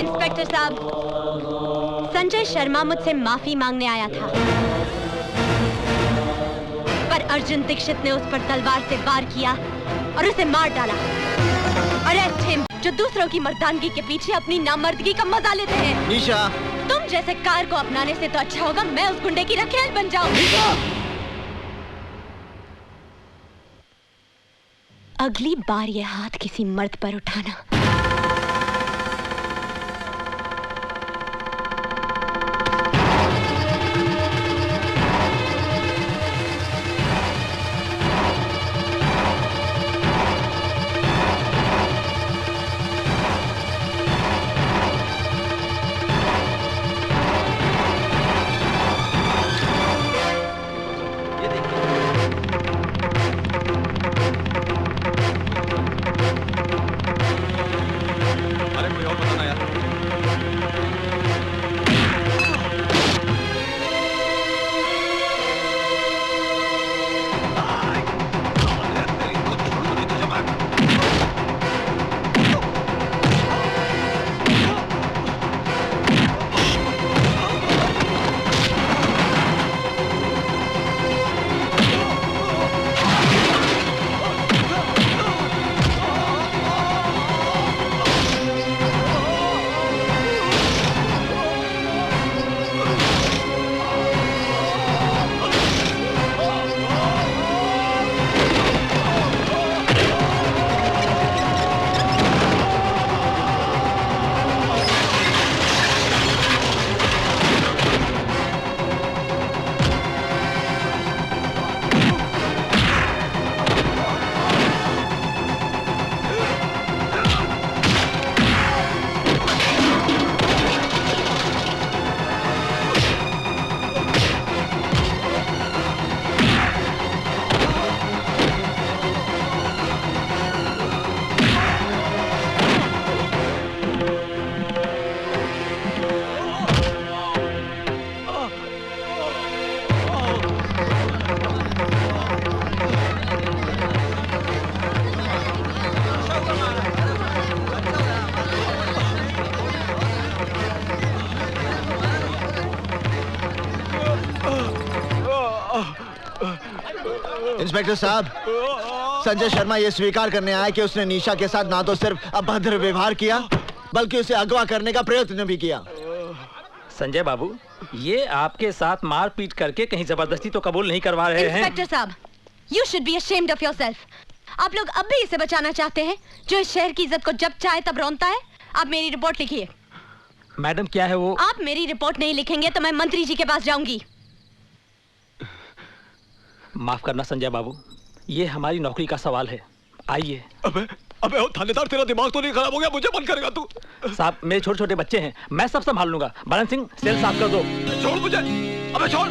Inspector साहब, संजय शर्मा मुझसे माफी मांगने आया था, पर अर्जुन दीक्षित ने उस पर तलवार से वार किया और उसे मार डाला। अरेस्ट हिम, जो दूसरों की मर्दानगी के पीछे अपनी नामर्दगी का मजा लेते हैं। निशा, तुम जैसे कार को अपनाने से तो अच्छा होगा मैं उस गुंडे की रखेल बन जाऊं। अगली बार ये हाथ किसी मर्द पर उठाना। इंस्पेक्टर साहब, संजय शर्मा ये स्वीकार करने आया कि उसने निशा के साथ ना तो सिर्फ अभद्र व्यवहार किया बल्कि उसे अगवा करने का प्रयत्न भी किया। संजय बाबू, ये आपके साथ मारपीट करके कहीं जबरदस्ती तो कबूल नहीं करवा रहे हैं। इंस्पेक्टर साहब, you should be ashamed of yourself। आप लोग अब भी इसे बचाना चाहते हैं जो इस शहर की इज्जत को जब चाहे तब रौंदता है। आप मेरी रिपोर्ट लिखिए। मैडम क्या है वो? आप मेरी रिपोर्ट नहीं लिखेंगे तो मैं मंत्री जी के पास जाऊंगी। माफ करना संजय बाबू, ये हमारी नौकरी का सवाल है। आइए। अबे ओ थानेदार, तेरा दिमाग तो नहीं खराब हो गया? मुझे बंद करेगा तू? साहब, मेरे छोटे छोटे बच्चे हैं, मैं सब संभाल लूंगा। बरन सिंह, सेल साफ कर दो। छोड़ मुझे, अबे छोड़।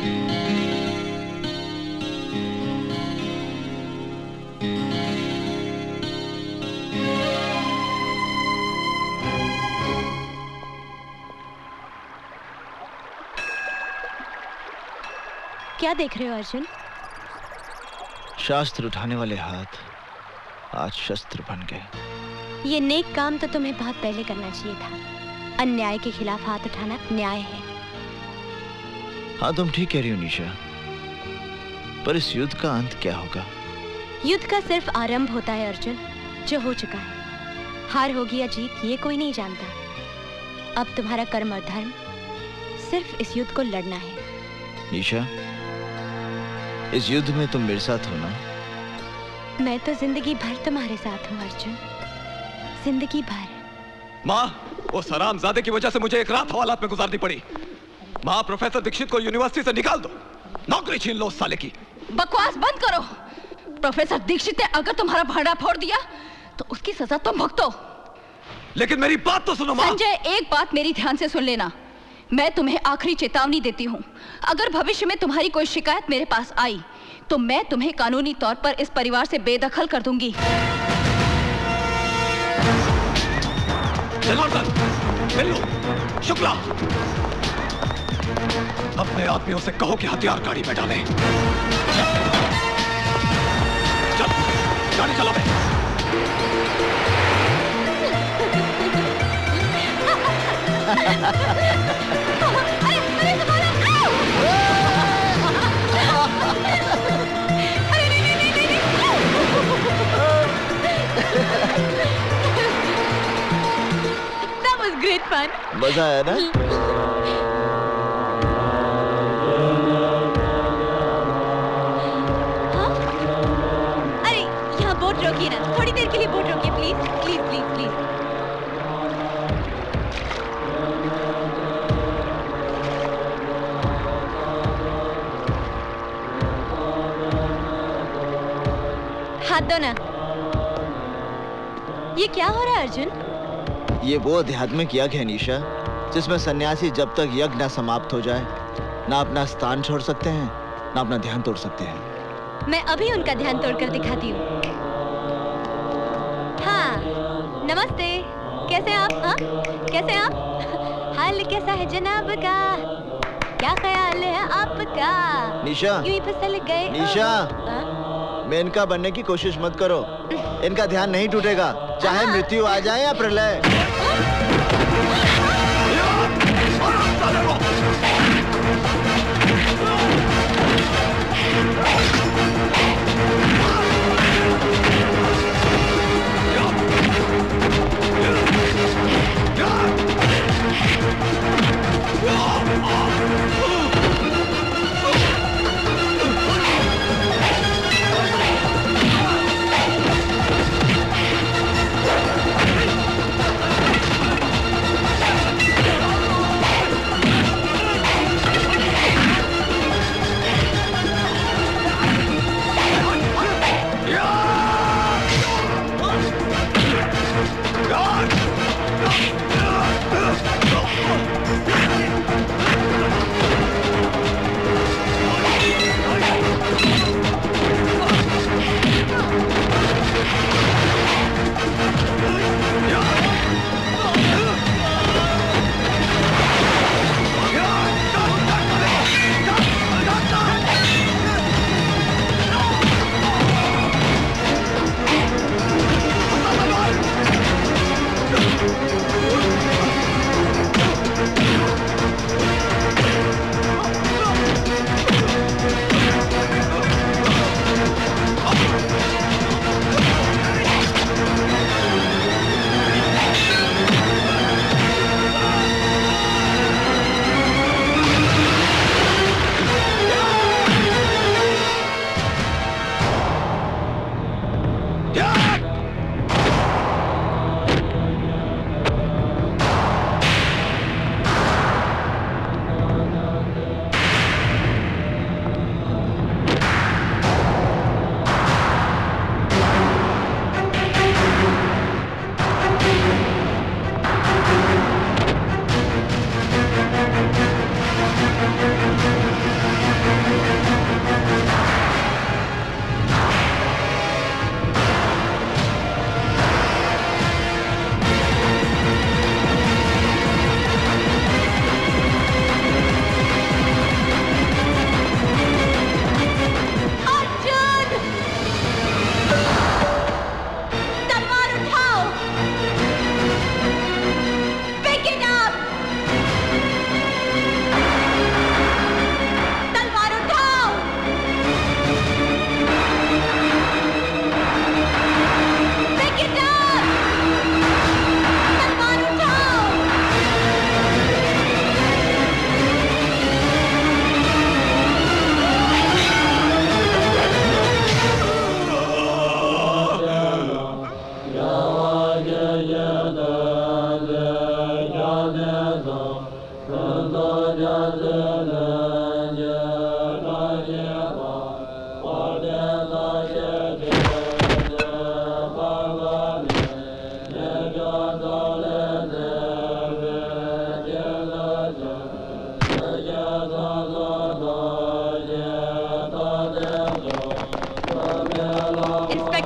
क्या देख रहे हो अर्जुन? शास्त्र उठाने वाले हाथ आज शस्त्र बन गए। ये नेक काम तो तुम्हें बहुत पहले करना चाहिए था। अन्याय के खिलाफ हाथ उठाना न्याय है। हाँ, तुम ठीक कह रही हो निशा, पर इस युद्ध का अंत क्या होगा? युद्ध का सिर्फ आरंभ होता है अर्जुन, जो हो चुका है। हार होगी या जीत ये कोई नहीं जानता। अब तुम्हारा कर्म और धर्म सिर्फ इस युद्ध को लड़ना है। निशा, इस युद्ध में तुम मेरे साथ हो ना? मैं तो जिंदगी भर तुम्हारे साथ हूँ अर्जुन, जिंदगी भर। माँ, वो सरामजादे की वजह से मुझे एक रात हवालात में गुजारनी पड़ी। माँ, प्रोफेसर दीक्षित को यूनिवर्सिटी से निकाल दो, नौकरी छीन लो उस साले की। बकवास बंद करो। प्रोफेसर दीक्षित ने अगर तुम्हारा भांडा फोड़ दिया तो उसकी सजा तुम भुगतो। लेकिन मेरी बात तो सुनो माँ। संजय, एक बात मेरी ध्यान से सुन लेना। मैं तुम्हें आखिरी चेतावनी देती हूँ, अगर भविष्य में तुम्हारी कोई शिकायत मेरे पास आई तो मैं तुम्हें कानूनी तौर पर इस परिवार से बेदखल कर दूंगी। जनार्दन, बिल्लू, शुक्ला, अपने आदमियों से कहो कि हथियार गाड़ी में डालें। चल, गाड़ी चला बे। That was great fun. मजा आया ना? हाँ? अरे यहाँ बोट रोकिए ना, थोड़ी देर के लिए बोट रोकिए प्लीज प्लीज प्लीज प्लीज। हाथ दो ना। ये क्या हो रहा है अर्जुन? ये वो आध्यात्मिक यज्ञ है निशा, जिसमें सन्यासी जब तक यज्ञ न समाप्त हो जाए ना अपना स्थान छोड़ सकते हैं ना अपना ध्यान तोड़ सकते हैं। मैं अभी उनका ध्यान तोड़कर दिखाती हूँ। हाँ, नमस्ते, कैसे आप? हाँ, कैसे आप? हाल कैसा है जनाब का? क्या ख्याल है आपका? निशा, यूं ही फिसल गए। निशा, मेनका बनने की कोशिश मत करो, इनका ध्यान नहीं टूटेगा, चाहे मृत्यु आ जाए या प्रलय।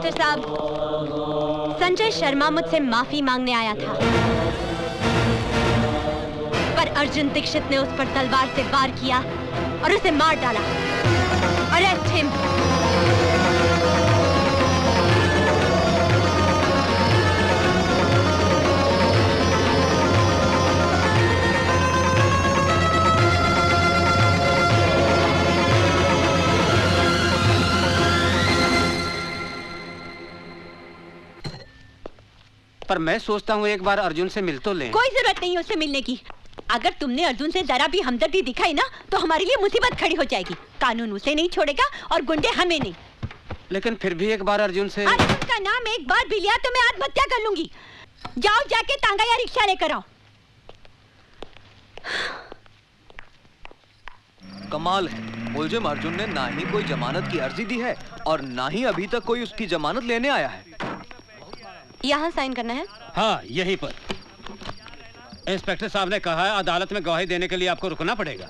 इंस्पेक्टर साहब, संजय शर्मा मुझसे माफी मांगने आया था, पर अर्जुन दीक्षित ने उस पर तलवार से वार किया और उसे मार डाला। Arrest him. पर मैं सोचता हूँ एक बार अर्जुन से मिल तो लें। कोई जरूरत नहीं उससे मिलने की। अगर तुमने अर्जुन से जरा भी हमदर्दी दिखाई ना तो हमारे लिए मुसीबत खड़ी हो जाएगी। कानून उसे नहीं छोड़ेगा और गुंडे हमें नहीं। लेकिन फिर भी एक बार अर्जुन से। अर्जुन का नाम एक बार भी लिया तो मैं आत्महत्या कर लूंगी। जाओ जाके तांगा या रिक्शा लेकर आओ। कमाल है, मुलजिम अर्जुन ने ना ही कोई जमानत की अर्जी दी है और ना ही अभी तक कोई उसकी जमानत लेने आया है। यहाँ साइन करना है? हाँ, यहीं पर। इंस्पेक्टर साहब ने कहा है अदालत में गवाही देने के लिए आपको रुकना पड़ेगा।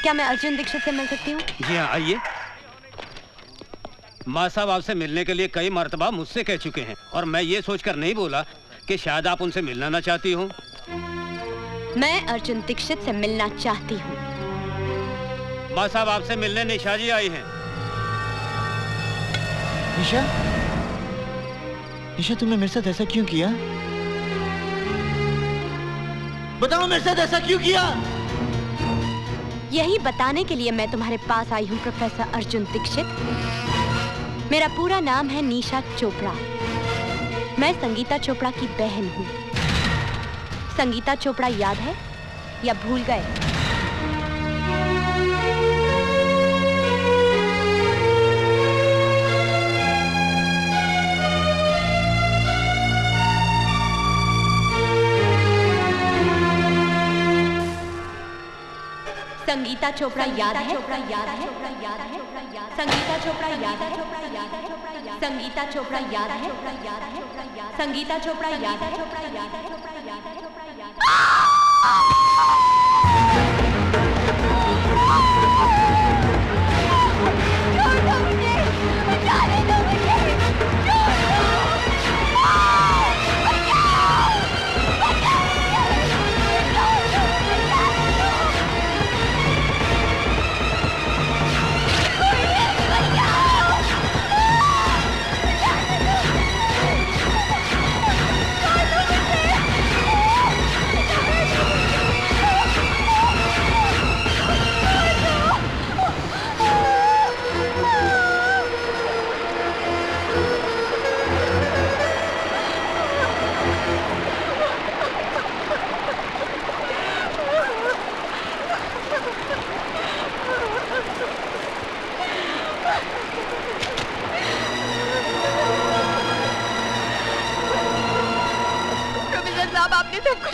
क्या मैं अर्जुन दीक्षित से मिल सकती हूँ? जी हाँ, आइए। माँ साहब आपसे मिलने के लिए कई मर्तबा मुझसे कह चुके हैं और मैं ये सोचकर नहीं बोला कि शायद आप उनसे मिलना ना चाहती हूँ। मैं अर्जुन दीक्षित से मिलना चाहती हूँ। माँ साहब आपसे मिलने निशा जी आई हैं। निशा? निशा, तुमने मेरे साथ ऐसा क्यों किया? बताओ, मेरे साथ ऐसा क्यों किया? यही बताने के लिए मैं तुम्हारे पास आई हूँ प्रोफेसर अर्जुन दीक्षित। मेरा पूरा नाम है निशा चोपड़ा। मैं संगीता चोपड़ा की बहन हूँ। संगीता चोपड़ा याद है या भूल गए? संगीता चोपड़ा याद है? संगीता चोपड़ा याद है? संगीता चोपड़ा याद है? संगीता चोपड़ा याद है?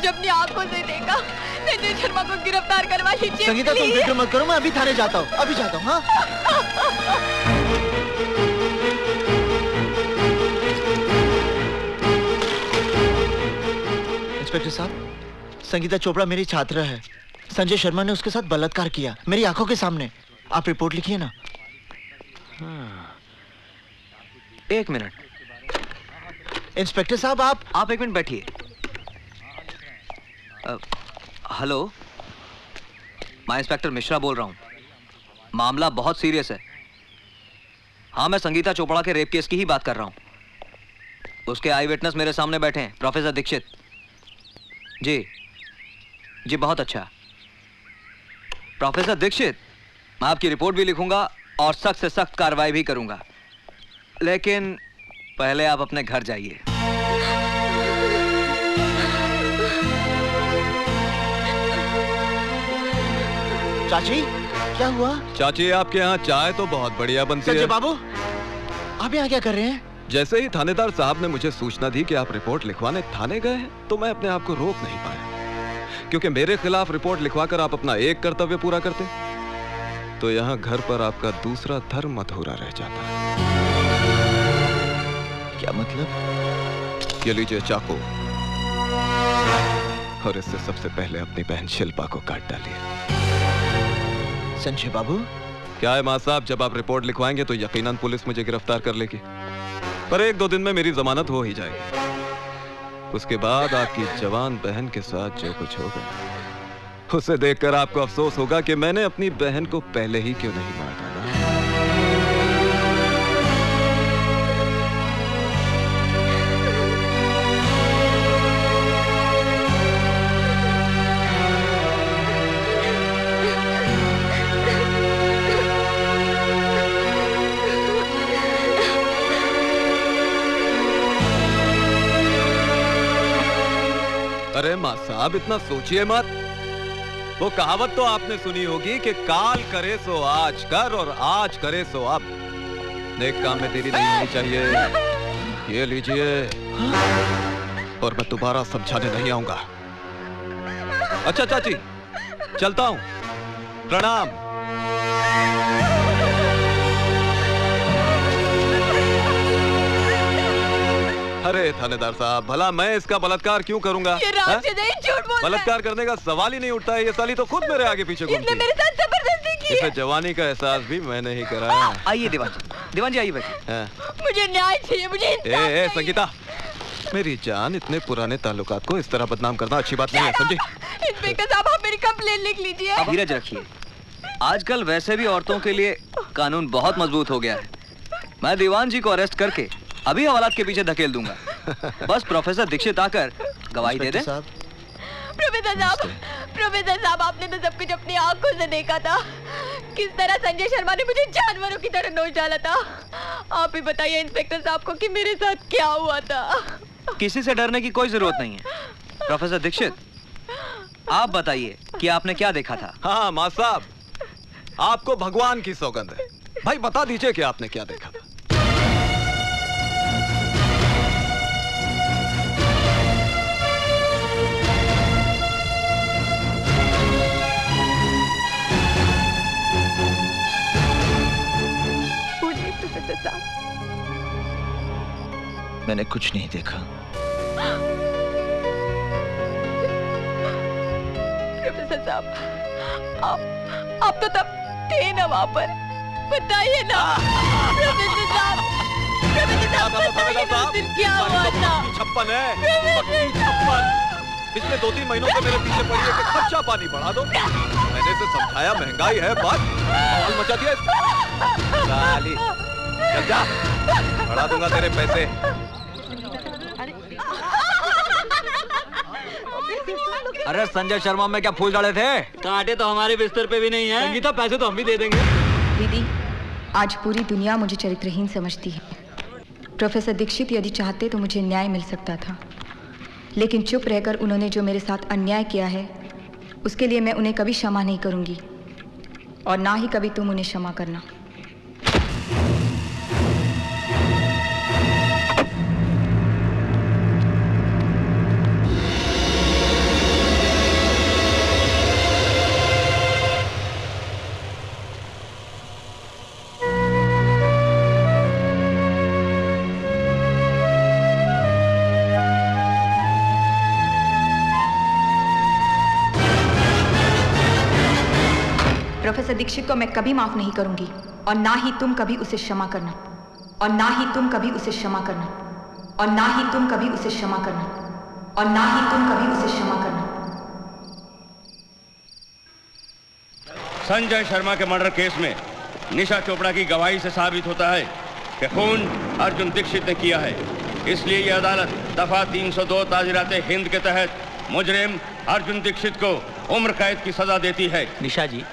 अपनी आंखों से देखा। संजय शर्मा को गिरफ्तार करवा लीजिए। संगीता, तुम फिक्र मत करो, मैं अभी थाने जाता हूँ। अभी जाता हूँ। हाँ, इंस्पेक्टर साहब, संगीता चोपड़ा मेरी छात्र है। संजय शर्मा ने उसके साथ बलात्कार किया मेरी आंखों के सामने। आप रिपोर्ट लिखिए ना। एक मिनट इंस्पेक्टर साहब, आप एक मिनट बैठिए। हेलो, मैं इंस्पेक्टर मिश्रा बोल रहा हूँ। मामला बहुत सीरियस है। हाँ, मैं संगीता चोपड़ा के रेप केस की ही बात कर रहा हूँ। उसके आई विटनेस मेरे सामने बैठे हैं, प्रोफेसर दीक्षित। जी, बहुत अच्छा। प्रोफेसर दीक्षित, मैं आपकी रिपोर्ट भी लिखूंगा और सख्त से सख्त कार्रवाई भी करूंगा, लेकिन पहले आप अपने घर जाइए। चाची, क्या हुआ? चाची, आपके यहाँ चाय तो बहुत बढ़िया बनती है। संजय बाबू, आप यहाँ क्या कर रहे हैं? जैसे ही थानेदार साहब ने मुझे सूचना दी कि आप रिपोर्ट लिखवाने थाने गए हैं, तो मैं अपने आप को रोक नहीं पाया, क्योंकि मेरे खिलाफ रिपोर्ट लिखवाकर आप अपना एक कर्तव्य पूरा करते तो यहाँ घर पर आपका दूसरा धर्म अधूरा रह जाता है। क्या मतलब? ये लीजिए चाकू, और इससे सबसे पहले अपनी बहन शिल्पा को काट डालिए। संजय बाबू, क्या है मां साहब, जब आप रिपोर्ट लिखवाएंगे तो यकीनन पुलिस मुझे गिरफ्तार कर लेगी। पर 1-2 दिन में मेरी जमानत हो ही जाएगी। उसके बाद आपकी जवान बहन के साथ जो कुछ होगा उसे देखकर आपको अफसोस होगा कि मैंने अपनी बहन को पहले ही क्यों नहीं मार डाला। अरे माँ साहब, इतना सोचिए मत। वो कहावत तो आपने सुनी होगी कि काल करे सो आज कर और आज करे सो अब। नेक काम में देरी नहीं होनी चाहिए। ये लीजिए, और मैं दोबारा समझाने नहीं आऊंगा। अच्छा चाची, चलता हूं। प्रणाम। अरे थानेदार साहब, भला मैं इसका बलात्कार क्यों करूंगा? ये राज नहीं, झूठ बोल रहा है। बलात्कार करने का सवाल ही नहीं उठता है। ये साली तो खुद मेरे आगे पीछे घूमती है। मेरे साथ जबरदस्ती की इसे जवानी का एहसास भी मैंने ही कराया। आइए दीवान जी आइए बैठिए। हाँ। मुझे न्याय चाहिए, मुझे इंसाफ चाहिए। संगीता, मेरी जान, इतने पुराने ताल्लुकात को इस तरह बदनाम करना अच्छी बात नहीं है, समझी? इंस्पेक्टर साहब, आप मेरी कंप्लेन लिख लीजिए। धीरज रखिए। आजकल वैसे भी औरतों के लिए कानून बहुत मजबूत हो गया है। मैं दीवान जी को अरेस्ट करके अभी हवालात के पीछे धकेल दूंगा। बस प्रोफेसर दीक्षित आकर गवाही दे दे। प्रोफेसर साहब, आपने तो सब कुछ अपनी आंखों से देखा था। किस तरह संजय शर्मा ने मुझे जानवरों की तरह नोच डाला था। आप ही बताइए इंस्पेक्टर साहब को कि मेरे साथ क्या हुआ था। किसी से डरने की कोई जरूरत नहीं है। प्रोफेसर दीक्षित, आप बताइए कि आपने क्या देखा था? हाँ माँ साहब, आपको भगवान की सौगंध है। भाई बता दीजिए कि आपने क्या देखा था। मैंने कुछ नहीं देखा। प्रोफेसर साहब, आप तो तब थे ना वहां पर, बताइए ना। प्रोफेसर साहब, बताइए ना उस दिन क्या हुआ था। 56 है, 56। पिछले 2-3 महीनों से मेरे पीछे पड़ी है कि खर्चा पानी बढ़ा दो। मैंने इसे समझाया, महंगाई है, बात माहौल मचा दिया। साली, चल जा, बढ़ा दूंगा तेरे पैसे। अरे संजय शर्मा में क्या फूल डाले थे? कांटे तो हमारे बिस्तर पे भी नहीं है। संगीता, पैसे तो हम भी दे देंगे। दीदी, आज पूरी दुनिया मुझे चरित्रहीन समझती है। प्रोफेसर दीक्षित यदि चाहते तो मुझे न्याय मिल सकता था, लेकिन चुप रहकर उन्होंने जो मेरे साथ अन्याय किया है उसके लिए मैं उन्हें कभी क्षमा नहीं करूंगी, और ना ही कभी तुम उन्हें क्षमा करना। प्रोफेसर दीक्षित को मैं कभी माफ नहीं करूंगी, और ना ही तुम कभी उसे क्षमा करना, और ना ही तुम कभी उसे क्षमा करना, और ना ही तुम कभी उसे क्षमा करना, और ना ही तुम कभी उसे क्षमा करना। संजय शर्मा के मर्डर केस में निशा चोपड़ा की गवाही से साबित होता है कि खून अर्जुन दीक्षित ने किया है। इसलिए यह अदालत दफा 302 ताजीराते हिंद के तहत मुजरिम अर्जुन दीक्षित को उम्र कैद की सजा देती है। निशा जी,